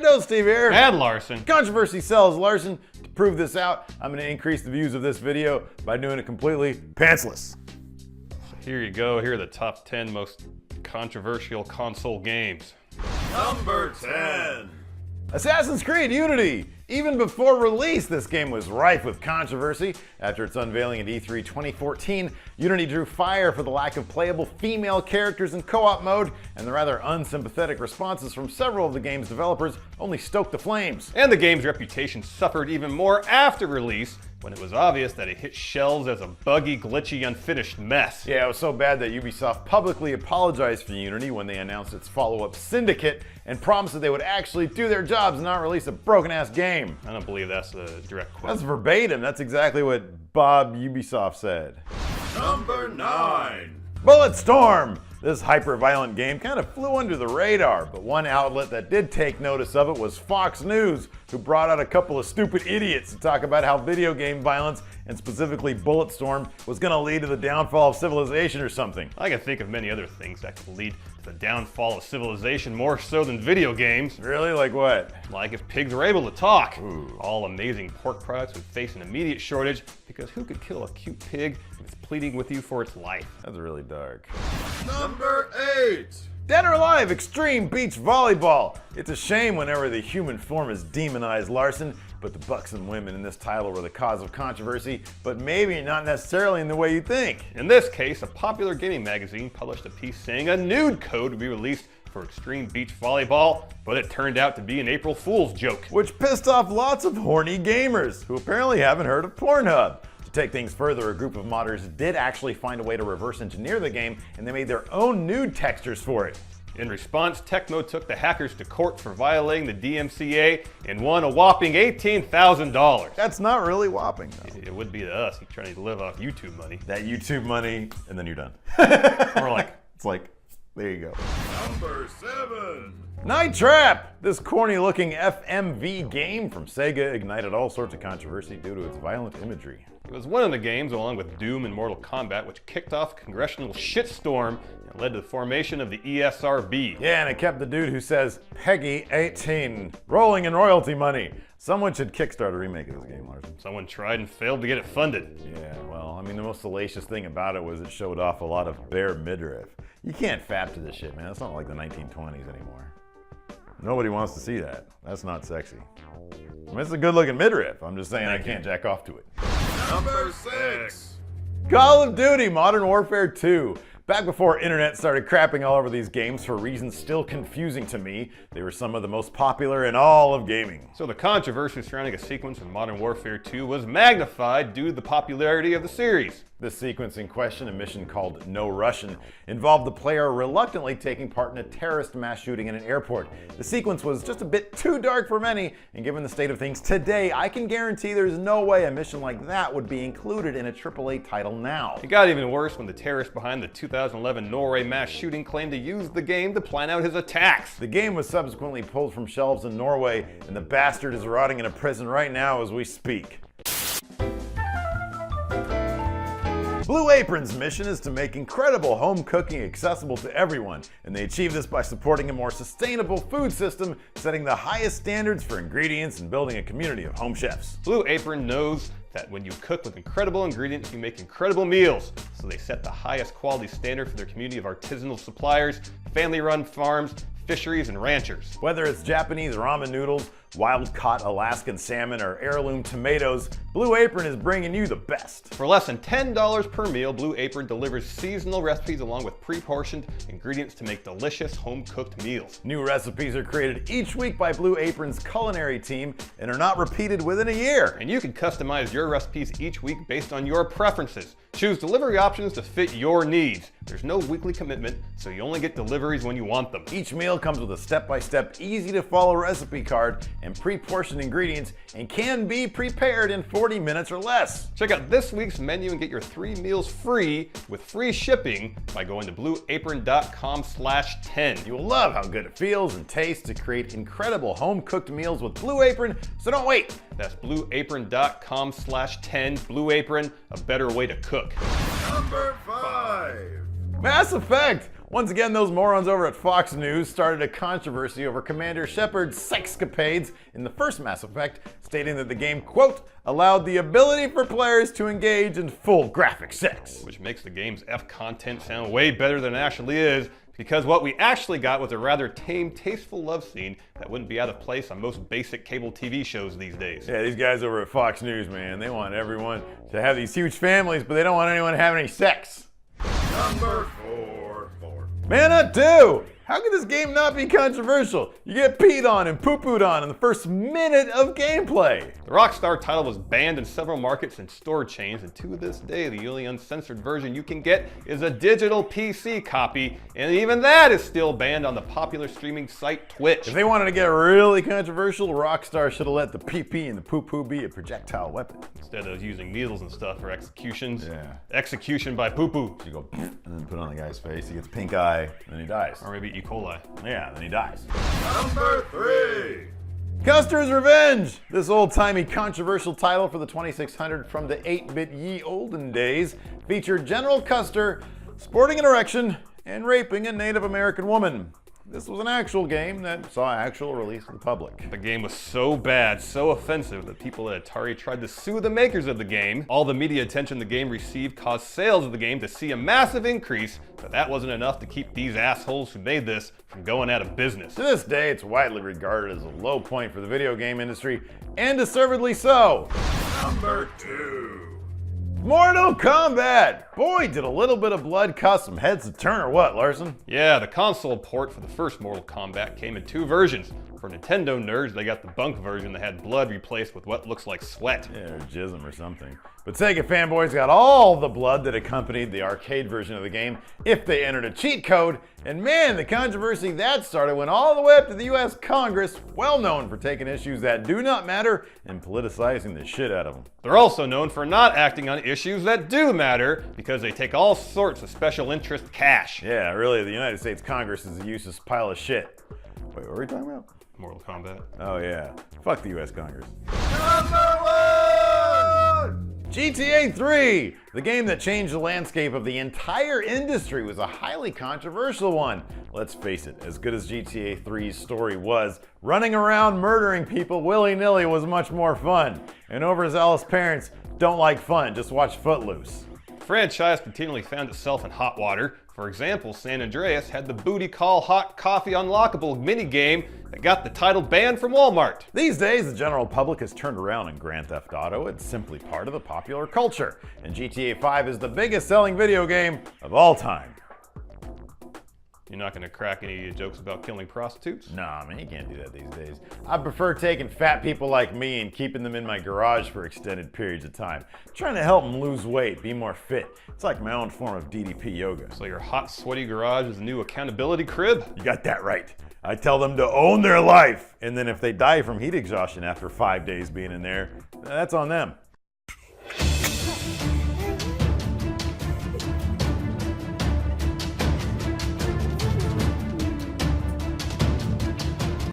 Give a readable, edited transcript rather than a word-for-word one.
Brando, Steve here. And Larson. Controversy sells, Larson. To prove this out, I'm going to increase the views of this video by doing it completely pantsless. So here you go. Here are the top 10 most controversial console games. Number 10. Assassin's Creed Unity. Even before release, this game was rife with controversy. After its unveiling at E3 2014, Unity drew fire for the lack of playable female characters in co-op mode, and the rather unsympathetic responses from several of the game's developers only stoked the flames. And the game's reputation suffered even more after release, when it was obvious that it hit shelves as a buggy, glitchy, unfinished mess. Yeah, it was so bad that Ubisoft publicly apologized for Unity when they announced its follow-up Syndicate and promised that they would actually do their jobs and not release a broken-ass game. I don't believe that's the direct quote. That's verbatim. That's exactly what Bob Ubisoft said. Number 9. Bulletstorm! This hyper-violent game kind of flew under the radar, but one outlet that did take notice of it was Fox News, who brought out a couple of stupid idiots to talk about how video game violence, and specifically Bulletstorm, was going to lead to the downfall of civilization or something. I can think of many other things that could lead to the downfall of civilization more so than video games. Really? Like what? Like if pigs were able to talk. Ooh. All amazing pork products would face an immediate shortage because who could kill a cute pig if it's pleading with you for its life? That's really dark. Number 8. Dead or Alive Extreme Beach Volleyball. It's a shame whenever the human form is demonized, Larson, but the bucks and women in this title were the cause of controversy, but maybe not necessarily in the way you think. In this case, a popular gaming magazine published a piece saying a nude code would be released for Extreme Beach Volleyball, but it turned out to be an April Fool's joke. Which pissed off lots of horny gamers, who apparently haven't heard of Pornhub. To take things further, a group of modders did actually find a way to reverse engineer the game, and they made their own nude textures for it. In response, Tecmo took the hackers to court for violating the DMCA and won a whopping $18,000. That's not really whopping, though. It would be to us. You're trying to live off YouTube money. That YouTube money, and then you're done. Or like, It's like, there you go. Number 7. Night Trap! This corny-looking FMV game from Sega ignited all sorts of controversy due to its violent imagery. it was one of the games, along with Doom and Mortal Kombat, which kicked off a congressional shitstorm and led to the formation of the ESRB. Yeah, and it kept the dude who says, Peggy 18, rolling in royalty money. Someone should kickstart a remake of this game, Larson. Someone tried and failed to get it funded. Yeah, well, I mean, the most salacious thing about it was it showed off a lot of bare midriff. You can't fap to this shit, man. It's not like the 1920s anymore. Nobody wants to see that. That's not sexy. I mean, it's a good-looking midriff. I'm just saying I can't jack off to it. Number 6. Call of Duty Modern Warfare 2. Back before internet started crapping all over these games for reasons still confusing to me, they were some of the most popular in all of gaming. So the controversy surrounding a sequence in Modern Warfare 2 was magnified due to the popularity of the series. This sequence in question, a mission called No Russian, involved the player reluctantly taking part in a terrorist mass shooting in an airport. The sequence was just a bit too dark for many, and given the state of things today, I can guarantee there's no way a mission like that would be included in a AAA title now. It got even worse when the terrorist behind the 2011 Norway mass shooting claimed to use the game to plan out his attacks. The game was subsequently pulled from shelves in Norway, and the bastard is rotting in a prison right now as we speak. Blue Apron's mission is to make incredible home cooking accessible to everyone, and they achieve this by supporting a more sustainable food system, setting the highest standards for ingredients and building a community of home chefs. Blue Apron knows that when you cook with incredible ingredients, you make incredible meals. So they set the highest quality standard for their community of artisanal suppliers, family-run farms, fisheries, and ranchers. Whether it's Japanese ramen noodles, wild-caught Alaskan salmon, or heirloom tomatoes, Blue Apron is bringing you the best. For less than $10 per meal, Blue Apron delivers seasonal recipes along with pre-portioned ingredients to make delicious home-cooked meals. New recipes are created each week by Blue Apron's culinary team and are not repeated within a year. And you can customize your recipes each week based on your preferences. Choose delivery options to fit your needs. There's no weekly commitment, so you only get deliveries when you want them. Each meal comes with a step-by-step, easy-to-follow recipe card and pre-portioned ingredients and can be prepared in 40 minutes or less. Check out this week's menu and get your 3 meals free with free shipping by going to blueapron.com/10. You will love how good it feels and tastes to create incredible home-cooked meals with Blue Apron, so don't wait. That's blueapron.com/10. Blue Apron, a better way to cook. Number 5. Mass Effect! Once again, those morons over at Fox News started a controversy over Commander Shepard's sexcapades in the first Mass Effect, stating that the game, quote, allowed the ability for players to engage in full graphic sex. Which makes the game's F content sound way better than it actually is, because what we actually got was a rather tame, tasteful love scene that wouldn't be out of place on most basic cable TV shows these days. Yeah, these guys over at Fox News, man, they want everyone to have these huge families, but they don't want anyone to have any sex. Number 4. Mana 2! How could this game not be controversial? You get peed on and poo-pooed on in the first minute of gameplay. The Rockstar title was banned in several markets and store chains, and to this day, the only uncensored version you can get is a digital PC copy, and even that is still banned on the popular streaming site Twitch. If they wanted to get really controversial, Rockstar should have let the pee-pee and the poo-poo be a projectile weapon. Instead of using needles and stuff for executions. Yeah. Execution by poo-poo. You go and then put it on the guy's face, he gets pink eye, and then he dies. Or maybe E. coli. Yeah, then he dies. Number 3. Custer's Revenge! This old-timey controversial title for the 2600 from the 8-bit ye olden days featured General Custer sporting an erection and raping a Native American woman. This was an actual game that saw actual release to the public. The game was so bad, so offensive, that people at Atari tried to sue the makers of the game. All the media attention the game received caused sales of the game to see a massive increase, but that wasn't enough to keep these assholes who made this from going out of business. To this day, it's widely regarded as a low point for the video game industry, and deservedly so. Number 2. Mortal Kombat! Boy, did a little bit of blood cause some heads to turn or what, Larson? Yeah, the console port for the first Mortal Kombat came in 2 versions. For Nintendo nerds, they got the bunk version that had blood replaced with what looks like sweat. Yeah, or jism or something. But Sega fanboys got all the blood that accompanied the arcade version of the game if they entered a cheat code, and man, the controversy that started went all the way up to the US Congress, well known for taking issues that do not matter and politicizing the shit out of them. They're also known for not acting on issues that do matter, because they take all sorts of special interest cash. Yeah, really, the United States Congress is a useless pile of shit. Wait, what were we talking about? Mortal Kombat. Oh yeah, fuck the US Congress. Number 1. GTA 3, the game that changed the landscape of the entire industry, was a highly controversial one. Let's face it, as good as GTA 3's story was, running around murdering people willy-nilly was much more fun. And overzealous parents don't like fun, just watch Footloose. The franchise continually found itself in hot water. For example, San Andreas had the booty call hot coffee unlockable minigame that got the title banned from Walmart. These days, the general public has turned around on Grand Theft Auto. It's simply part of the popular culture, and GTA 5 is the biggest selling video game of all time. You're not going to crack any jokes about killing prostitutes? Nah, man, you can't do that these days. I prefer taking fat people like me and keeping them in my garage for extended periods of time. I'm trying to help them lose weight, be more fit. It's like my own form of DDP yoga. So your hot, sweaty garage is the new accountability crib? You got that right. I tell them to own their life, and then if they die from heat exhaustion after 5 days being in there, that's on them.